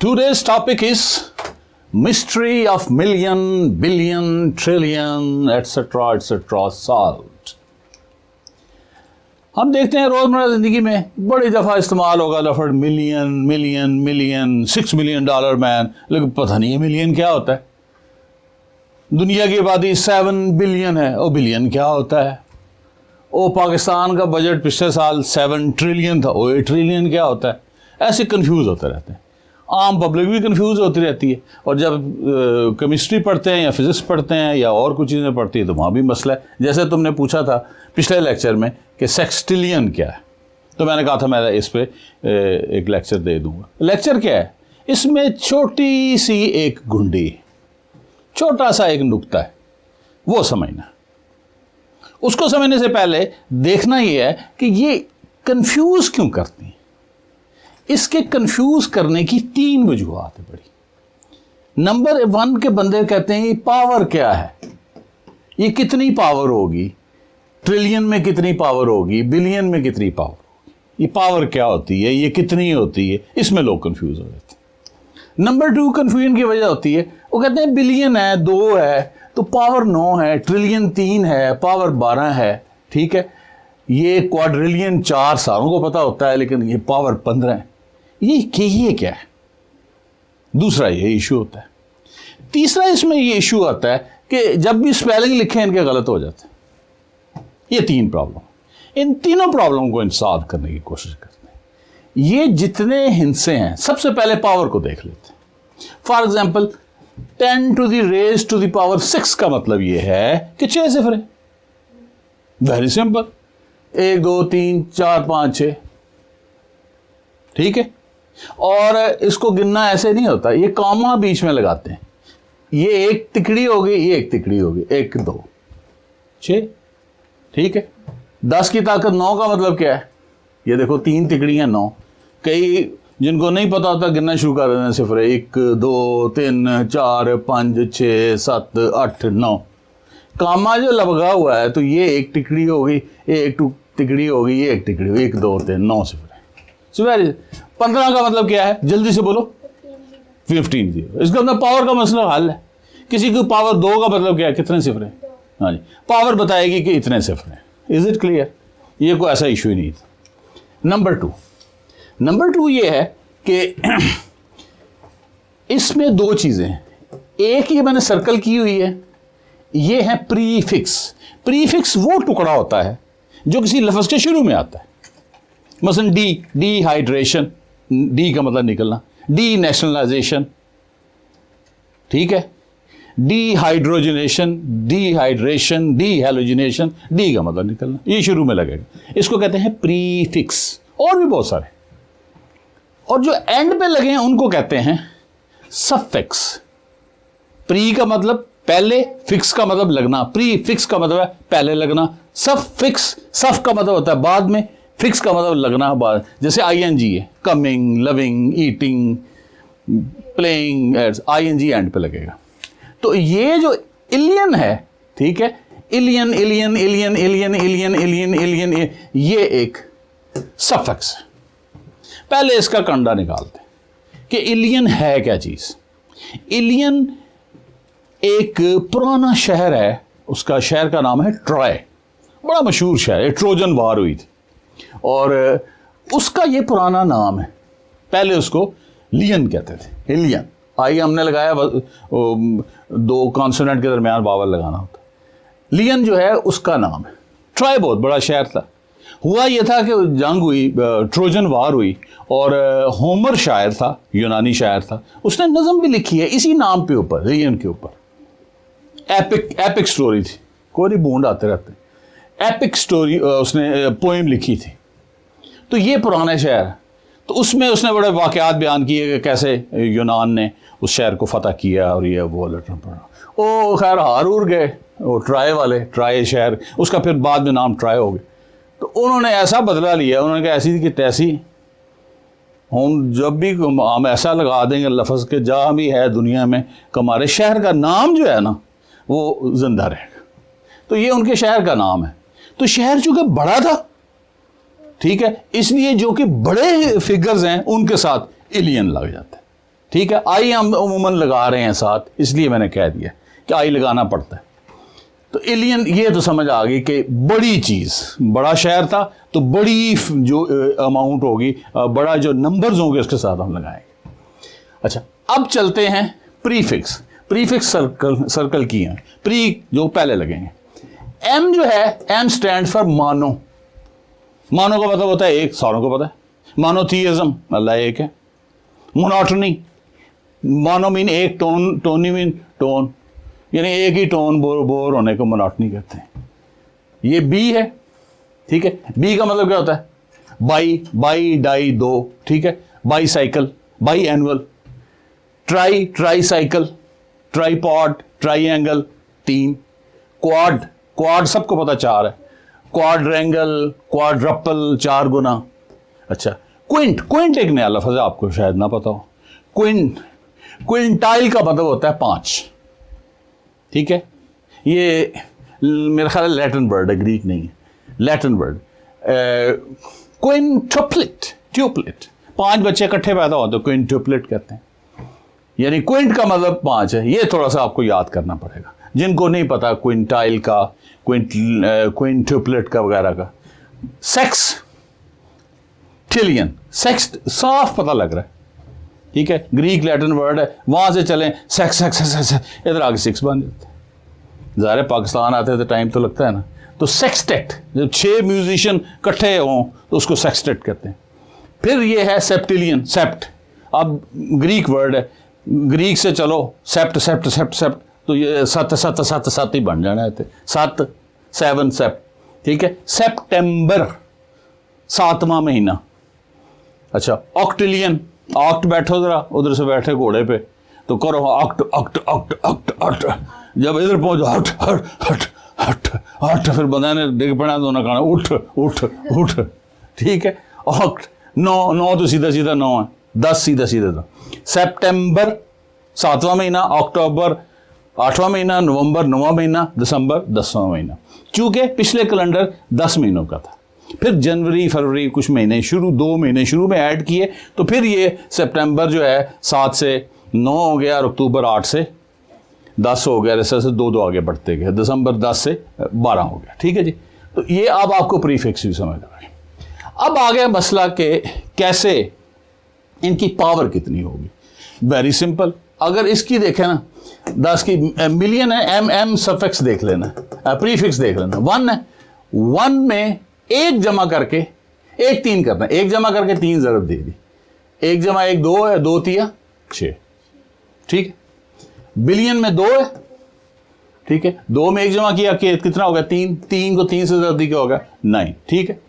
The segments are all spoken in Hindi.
Today's topic is mystery of million, billion, trillion, etc. solved. हम देखते हैं रोजमर्रा जिंदगी में बड़ी दफा इस्तेमाल होगा लफ्ज़ million million million, $6 million man, लेकिन पता नहीं है मिलियन क्या होता है। दुनिया की आबादी 7 बिलियन है, और बिलियन क्या होता है। ओ पाकिस्तान का बजट पिछले साल 7 ट्रिलियन था, ओ 8 ट्रिलियन क्या होता है। ऐसे कंफ्यूज होते रहते हैं, आम पब्लिक भी कंफ्यूज होती रहती है। और जब केमिस्ट्री पढ़ते हैं या फिजिक्स पढ़ते हैं या और कुछ चीज़ें पढ़ती है तो वहाँ भी मसला है। जैसे तुमने पूछा था पिछले लेक्चर में कि सेक्सटिलियन क्या है, तो मैंने कहा था मैं इस पे एक लेक्चर दे दूंगा। लेक्चर क्या है, इसमें छोटी सी एक घुंडी, छोटा सा एक नुक्ता है, वो समझना। उसको समझने से पहले देखना ये है कि ये कंफ्यूज क्यों करती हैं। इसके कंफ्यूज करने की 3 वजूहात है बड़ी। नंबर 1 के बंदे कहते हैं ये पावर क्या है, ये कितनी पावर होगी, ट्रिलियन में कितनी पावर होगी, बिलियन में कितनी पावर होगी, ये पावर क्या होती है, ये कितनी होती है। इसमें लोग कंफ्यूज हो जाते हैं। नंबर 2 कंफ्यूजन की वजह होती है, वो कहते हैं बिलियन है 2 है तो पावर 9 है, ट्रिलियन 3 है, पावर 12 है, ठीक है। ये क्वाड्रिलियन 4 सारों को पता होता है, लेकिन ये पावर 15 है। ये क्या है। दूसरा ये इशू होता है। तीसरा इसमें ये इशू आता है कि जब भी स्पेलिंग लिखे इनके गलत हो जाते हैं। ये 3 प्रॉब्लम, इन तीनों प्रॉब्लम को सॉल्व करने की कोशिश करते हैं। ये जितने हिस्से हैं, सबसे पहले पावर को देख लेते हैं। For example 10 to the raised to the power 6 का मतलब ये है कि 6 सिफर है। वेरी सिंपल, 1 2 3 4 5 6, ठीक है। और इसको गिनना ऐसे नहीं होता, ये कॉमा बीच में लगाते हैं। ये एक तिकड़ी होगी, ये एक तिकड़ी होगी, 1 2 6, ठीक है। 10 की ताकत 9 का मतलब क्या है, ये देखो 3 तिकड़ियां 9। कई जिनको नहीं पता होता गिनना शुरू कर देना सिफर 1 2 3 4 5 6 7 8 9। कामा जो लगा हुआ है तो ये एक टिकड़ी होगी, ये एक तिकड़ी होगी, ये एक टिकड़ी होगी, 1 2 3 9 सिफर है। सो 15 का मतलब क्या है, जल्दी से बोलो। 15 इसका मतलब पावर का मसला हल है। किसी को पावर 2 का मतलब क्या है, कितने सिफर है। हाँ जी, पावर बताएगी कि इतने सिफर हैं। Is it clear. ये कोई ऐसा इशू ही नहीं था। नंबर 2 ये है कि इसमें 2 चीज़ें हैं। एक ये मैंने सर्कल की हुई है, ये है प्रीफिक्स। प्रीफिक्स वो टुकड़ा होता है जो किसी लफ्ज़ के शुरू में आता है। मसलन डिहाइड्रेशन, डी का मतलब निकलना, डी नेशनलाइजेशन, ठीक है। डिहाइड्रोजनेशन, डिहाइड्रेशन, डिहेलोजिनेशन, डी का मतलब निकलना, ये शुरू में लगेगा। इसको कहते हैं प्रीफिक्स। और भी बहुत सारे, और जो एंड पे लगे हैं उनको कहते हैं सफिक्स। प्री का मतलब पहले, फिक्स का मतलब लगना। प्री फिक्स का मतलब है पहले लगना। सफिक्स, सफ का मतलब होता है बाद में, फिक्स का मतलब लगना बाद। जैसे ING है, coming, loving, eating, playing, ING end पे लगेगा। तो ये जो इलियन है, ठीक है, इलियन इलियन इलियन इलियन इलियन इलियन इलियन, ये एक सफिक्स है। पहले इसका कंडा निकालते हैं कि इलियन है क्या चीज। इलियन एक पुराना शहर है, उसका शहर का नाम है ट्रॉय। बड़ा मशहूर शहर है, ट्रोजन वार हुई थी और उसका ये पुराना नाम है। पहले उसको लियन कहते थे, इलियन। आई हमने लगाया 2 कॉन्सोनेंट के दरमियान वावल लगाना होता। लियन जो है उसका नाम है। ट्रॉय बहुत बड़ा शहर था। हुआ यह था कि जंग हुई, ट्रोजन वार हुई, और होमर शायर था, यूनानी शायर था, उसने नज़म भी लिखी है इसी नाम पे ऊपर, लियन के ऊपर। एपिक स्टोरी थी, कोई नहीं बूंद आते रहते। एपिक स्टोरी उसने पोएम लिखी थी। तो ये पुराना शहर है, तो उसमें उसने बड़े वाक़यात बयान किए कि कैसे यूनान ने उस शहर को फतह किया और ये वो लटन पड़ा। ओ खैर हार उड़ गए वो ट्राय वाले, ट्राय शहर, उसका फिर बाद में नाम ट्राय हो गया। तो उन्होंने ऐसा बदला लिया, उन्होंने कहा ऐसी कि तैसी, हम जब भी हम ऐसा लगा देंगे लफ्ज़ के जहाँ भी है दुनिया में कि हमारे शहर का नाम जो है ना वो जिंदा रहेगा। तो ये उनके शहर का नाम है। तो शहर चूँकि बड़ा था, ठीक है, इसलिए जो कि बड़े फिगर्स हैं उनके साथ एलियन लग जाता है। ठीक है, आई हम उमूमन लगा रहे हैं साथ, इसलिए मैंने कह दिया कि आई लगाना पड़ता है। तो एलियन ये तो समझ आ गई कि बड़ी चीज़, बड़ा शहर था तो बड़ी जो अमाउंट होगी, बड़ा जो नंबर्स होंगे उसके साथ हम लगाएंगे। अच्छा, अब चलते हैं प्रीफिक्स। प्रीफिक्स सर्कल की हैं, प्री जो पहले लगेंगे। एम जो है, एम स्टैंड फॉर मानो। मानो का मतलब होता है एक, सारों को पता है। मानोथीइज्म, अल्लाह एक है। मोनोटनी, मानो मीन एक, टोन, टोनी मीन टोन, यानी एक ही टोन बोर होने को मोनोटनी कहते हैं। ये बी है, ठीक है। बी का मतलब क्या होता है? बाई डाई दो, ठीक है। Bicycle, biannual. Tricycle, tripod, triangle तीन। क्वाड सबको पता चार है। क्वाड्रेंगल, क्वाड्रपल चार गुना। अच्छा, क्विंट एक नया लफ्ज़ है, आपको शायद ना पता हो। क्विंटाइल का मतलब होता है 5, ठीक है। ये मेरा ख्याल है लैटिन वर्ड है, ग्रीक नहीं है, लैटिन वर्ड। ट्यूपलेट 5 बच्चे इकट्ठे पैदा होते हैं, क्विंट्यूपलेट कहते हैं। यानी क्विंट का मतलब 5 है। ये थोड़ा सा आपको याद करना पड़ेगा, जिनको नहीं पता क्विंटाइल का, क्विंट्यूपलेट का वगैरह का। सेक्सटिलियन, सेक्स साफ पता लग रहा है, ठीक है। ग्रीक लैटिन वर्ड है, वहां से चलें सेक्स इधर आगे 6 बन जाते हैं। ज़ाहिर पाकिस्तान आते तो टाइम तो लगता है ना। तो सेक्सटेट, जब 6 म्यूजिशियन इकट्ठे हों तो उसको सेक्सटेट कहते हैं। फिर ये है सेप्टिलियन, सेप्ट, अब ग्रीक वर्ड है, ग्रीक से चलो सेप्ट, तो ये 7 ही बन जाना है, 7 सेप्ट, ठीक है। सेप्टेम्बर 7वां महीना। अच्छा, ऑक्टिलियन, ऑक्ट बैठो जरा, उधर से बैठे घोड़े पे तो करो oct oct oct oct oct, जब इधर पहुंचो हट हट हट हट हट, फिर बंदा ने डिग पड़ा तो ना कहना उठ उठ उठ, ठीक है। ऑक्ट 9 तो सीधा 9 है, 10 सीधा 10। सितंबर 7वां महीना, अक्टूबर 8वां महीना, नवंबर 9वां महीना, दिसंबर 10वां महीना। चूंकि पिछले कैलेंडर 10 महीनों का था, फिर जनवरी फरवरी कुछ महीने 2 महीने शुरू में ऐड किए, तो फिर ये सितंबर जो है 7 से 9 हो गया, और अक्टूबर 8 से 10 हो गया, ऐसे 2 आगे बढ़ते गए, दिसंबर 10 से 12 हो गया, ठीक है जी। तो ये अब आपको प्रीफिक्स भी समझ आ गए। अब आ गया मसला कि कैसे इनकी पावर कितनी होगी। वेरी सिंपल, अगर इसकी देखें ना 10 की मिलियन है, एम सफिक्स देख लेना, प्रीफिक्स देख लेना। 1 है, 1 में 1 जमा करके 1 3 करना, 1 जमा करके 3 ज़रब दे दी, 1 जमा 1 2 है, 2 3 6, ठीक है। बिलियन में 2 है, ठीक है। 2 में 1 जमा किया कि कितना होगा? 3 को 3 से ज़रब दी क्या होगा? 9, ठीक है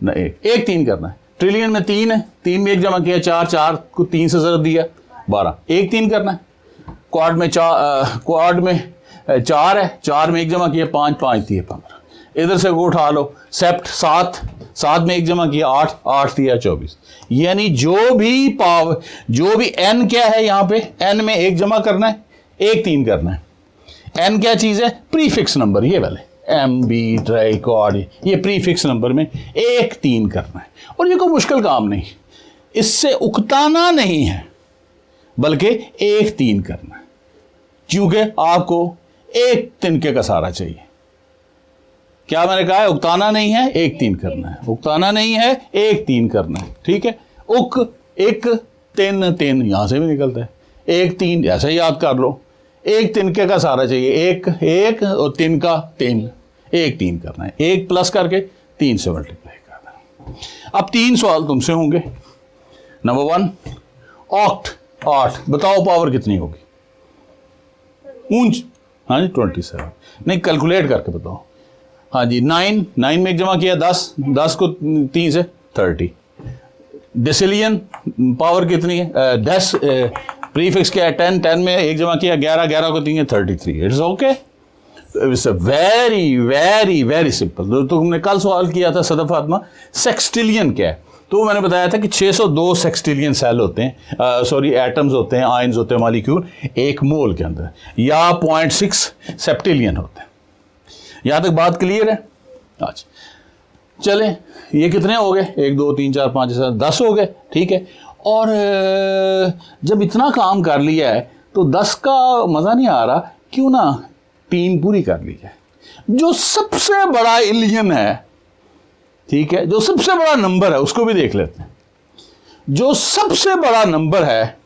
ना। 1 3 करना है। ट्रिलियन में 3 है, 3 में 1 जमा किया 4 को 3 से ज़रब दिया 12, 1 3 करना है। क्वाड में 4 है, 4 में 1 जमा किया 5 दिए 15, इधर से वो उठा लो। सेप्ट 7 में 1 जमा किया 8 दिया 24। यानी जो भी एन क्या है, यहाँ पे एन में 1 जमा करना है, 1 3 करना है। एन क्या चीज़ है? प्रीफिक्स नंबर, ये वाले एम बी ट्राई क्वाड, ये प्रीफिक्स नंबर में 1 3 करना है। और ये कोई मुश्किल काम नहीं, इससे उकताना नहीं है, बल्कि 1 3 करना है, क्योंकि आपको 1 तिनके का सहारा चाहिए। क्या मैंने कहा है? उकताना नहीं है, 1 3 करना है। उकताना नहीं है, 1 3 करना है, ठीक है। 1 3 यहां से भी निकलता है, 1 3 ऐसे याद कर लो। 1 तिनके का सहारा चाहिए, 1 और 3 का 3, 1 3 करना है। 1 प्लस करके 3 से मल्टीप्लाई करना है। अब 3 सवाल तुमसे होंगे। नंबर 1, ऑक्ट 8, बताओ पावर कितनी होगी? ऊंच, हाँ जी 27, नहीं कैलकुलेट करके बताओ। हाँ जी 9 में 1 जमा किया 10 को 3 से 30। डेसिलियन पावर कितनी है? 10 प्रीफिक्स क्या है? 10 में 1 जमा किया 11 को 3 है 33। It's okay, it's a very very very simple. तो तुमने कल सवाल किया था सदा फातिमा, सेक्सटिलियन क्या है? तो मैंने बताया था कि 602 सेक्सटिलियन सेल होते हैं, सॉरी एटम्स होते हैं, आयन्स होते हैं मॉलिक्यूल एक मोल के अंदर, या 0.6 सेप्टिलियन होते हैं। यहाँ तक बात क्लियर है? अच्छा चलें, ये कितने हो गए? 1 2 3 4 5 6 10 हो गए, ठीक है। और जब इतना काम कर लिया है तो 10 का मज़ा नहीं आ रहा, क्यों ना टीम पूरी कर ली जाए। जो सबसे बड़ा एलियन है, ठीक है, जो सबसे बड़ा नंबर है उसको भी देख लेते हैं। जो सबसे बड़ा नंबर है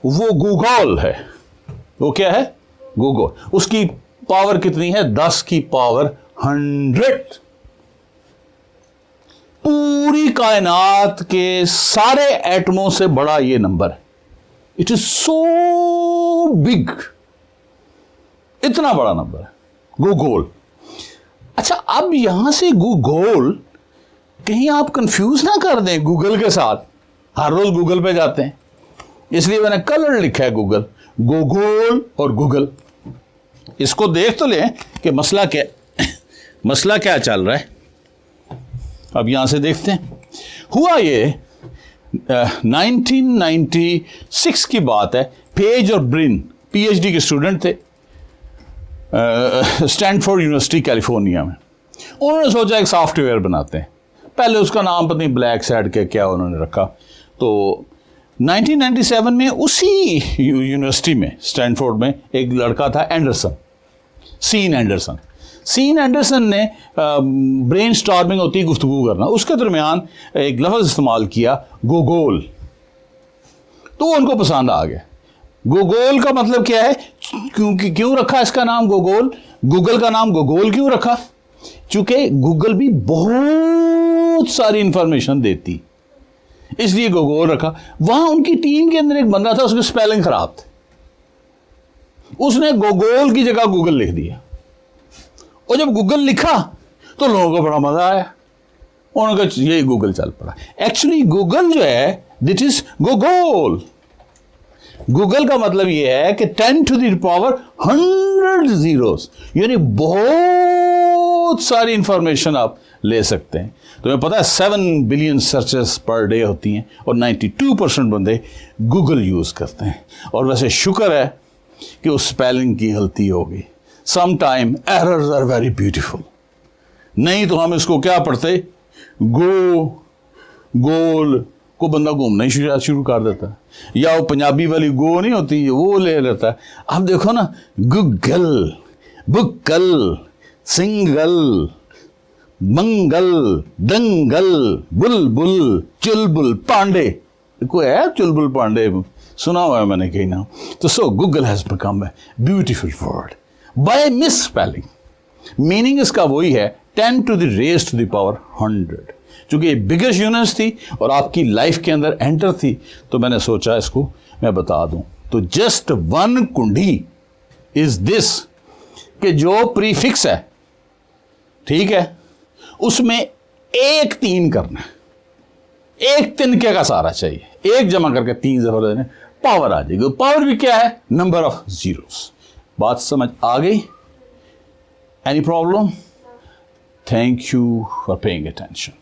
वो गूगल है। वो क्या है? गूगल। उसकी पावर कितनी है? 10 की पावर 100। पूरी कायनात के सारे एटमों से बड़ा ये नंबर है। इट इज सो बिग, इतना बड़ा नंबर है गूगल। अच्छा, अब यहां से गूगल, कहीं आप कंफ्यूज ना कर दें गूगल के साथ। हर रोज गूगल पे जाते हैं, इसलिए मैंने कलर लिखा है गूगल। गूगल और गूगल, इसको देख तो लें कि मसला क्या चल रहा है। अब यहां से देखते हैं। हुआ ये 1996 की बात है। पेज और ब्रिन पीएचडी के स्टूडेंट थे स्टैनफोर्ड यूनिवर्सिटी कैलिफोर्निया में। उन्होंने सोचा एक सॉफ्टवेयर बनाते हैं। पहले उसका नाम पता नहीं ब्लैक सैड के क्या उन्होंने रखा। तो 1997 में उसी यूनिवर्सिटी में, स्टैनफोर्ड में, एक लड़का था एंडरसन, सीन एंडरसन ने ब्रेन स्टॉर्मिंग होती है, गुफ्तगू करना, उसके दरमियान एक लफ्ज़ इस्तेमाल किया, गूगल। तो उनको पसंद आ गया। गूगल का मतलब क्या है? क्यों रखा इसका नाम गूगल? गूगल का नाम गूगल क्यों रखा? क्योंकि गूगल भी बहुत सारी इंफॉर्मेशन देती, इसलिए गूगल रखा। वहां उनकी टीम के अंदर एक बंदा था, उसकी स्पेलिंग खराब थी, उसने गूगल की जगह गूगल लिख दिया। और जब गूगल लिखा तो लोगों को बड़ा मजा आया, उन्होंने कहा यही गूगल चल पड़ा। एक्चुअली गूगल जो है, दिट इज गूगल। गूगल का मतलब यह है कि 10 to the power 100 zeros, यानी बहुत सारी इंफॉर्मेशन आप ले सकते हैं। तुम्हें पता है 7 बिलियन सर्चेस पर डे होती हैं और 92% बंदे गूगल यूज करते हैं। और वैसे शुक्र है कि उस स्पेलिंग की गलती होगी। Some time errors are very beautiful, नहीं तो हम इसको क्या पढ़ते, गोल को बंदा घूमना ही शुरू कर देता है, या वो पंजाबी वाली गो नहीं होती वो ले लेता है। अब देखो ना, गूगल, बुक्कल, सिंगल, मंगल, दंगल, बुलबुल, चुलबुल, पांडे, कोई है चुलबुल पांडे, सुना हुआ है मैंने कहीं ना। तो सो Google has become a beautiful word by miss spelling. Meaning इसका वही है 10 to the raised to the power 100। चूंकि बिगेस्ट यूनिवर्स थी और आपकी लाइफ के अंदर एंटर थी, तो मैंने सोचा इसको मैं बता दूं। तो जस्ट वन कुंडी इज दिस, कि जो प्रीफिक्स है, ठीक है, उसमें एक 3 करना है, एक तिनके का सारा चाहिए, एक जमा करके 3 जमा देने, पावर आ जाएगी। पावर भी क्या है? Number of zeros. बात समझ आ गई? Any problem? Thank you for paying attention.